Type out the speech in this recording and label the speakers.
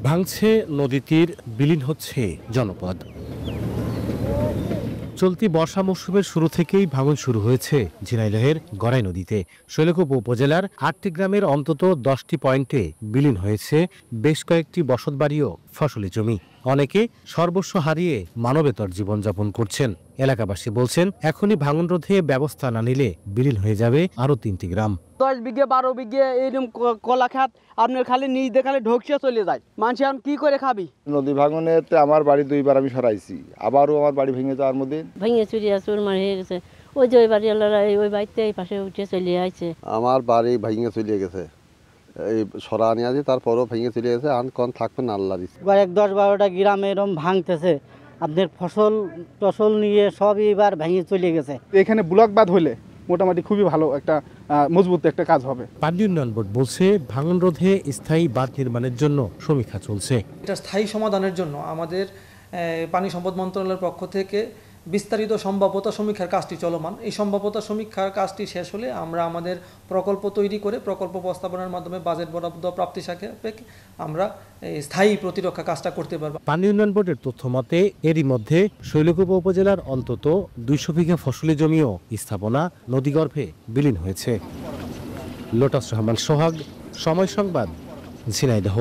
Speaker 1: ভাঙছে নদী তীর, বিলীন হচ্ছে জনপদ। চলতি বর্ষা মৌসুমের শুরু থেকেই ভাঙন শুরু হয়েছে ঝিনাইদহের গড়াই নদীতে। শৈলকুপা উপজেলার ৮টি গ্রামের অন্তত ১০টি পয়েন্টে বিলীন হয়েছে বেশ কয়েকটি বসতবাড়ি ও ফসলি জমি। অনেকে সর্বস্ব হারিয়ে মানবেতর জীবনযাপন করছেন। এলাকাবাসী বলছেন, এখনই ভাঙন রোধে ব্যবস্থা না নিলে বিলীন হয়ে যাবে আরো ৩টি গ্রাম।
Speaker 2: 10 বিঘে 12 বিঘে এরকম কলা খাত আপনার খালি নিজ দেখালে ঢোকসে চলে যায়। মানুষ এখন কি করে খাবি?
Speaker 3: নদী ভাঙনেতে আমার বাড়ি 2বার আমি সরাইছি, আবারও আমার বাড়ি ভেঙে যাওয়ার মধ্যে
Speaker 4: ভেঙে চুরিয়া চুরমার হয়ে গেছে। ওই যে ওই বাড়িওয়ালারা ওই বাড়িতে এই পাশে উঠে চলে আসছে।
Speaker 5: আমার বাড়ি ভেঙে চলে গেছে, এই সরা নিয়ে আছে, তারপরও ভেঙে চলে গেছে। আন কোন থাকবে না আল্লাহ দিচ্ছে।
Speaker 2: এবার 10-12টা গ্রামে এরকম ভাঙতেছে, আপনার ফসল নিয়ে সব এবার ভেঙে চলে গেছে।
Speaker 6: এখানে ব্লকবাদ হলে মোটামুটি খুবই ভালো একটা মজবুত একটা কাজ হবে।
Speaker 1: পানি উন্নয়ন বোর্ড বলছে, ভাঙন রোধে স্থায়ী বাঁধ নির্মাণের জন্য সমীক্ষা চলছে।
Speaker 7: এটা স্থায়ী সমাধানের জন্য আমাদের পানি সম্পদ মন্ত্রণালয়ের পক্ষ থেকে বিস্তারিত সম্ভাব্যতা সমীক্ষার কাজটি চলমান। এই সম্ভাব্যতা সমীক্ষার কাজটি শেষ হলে আমরা আমাদের প্রকল্প তৈরি করে প্রকল্প প্রস্তাবনার মাধ্যমে বাজেট বরাদ্দ প্রাপ্তি সাপেক্ষে আমরা স্থায়ী প্রতিরক্ষা কাজটা করতে পারব।
Speaker 1: পানি উন্নয়ন বোর্ডের তথ্য মতে এরই মধ্যে শৈলকুপা উপজেলার অন্তত 200 বিঘা ফসলি জমি ও স্থাপনা নদীগর্ভে বিলীন হয়েছে। লোটাস রহমান সোহাগ, সময় সংবাদ, ঝিনাইদহ।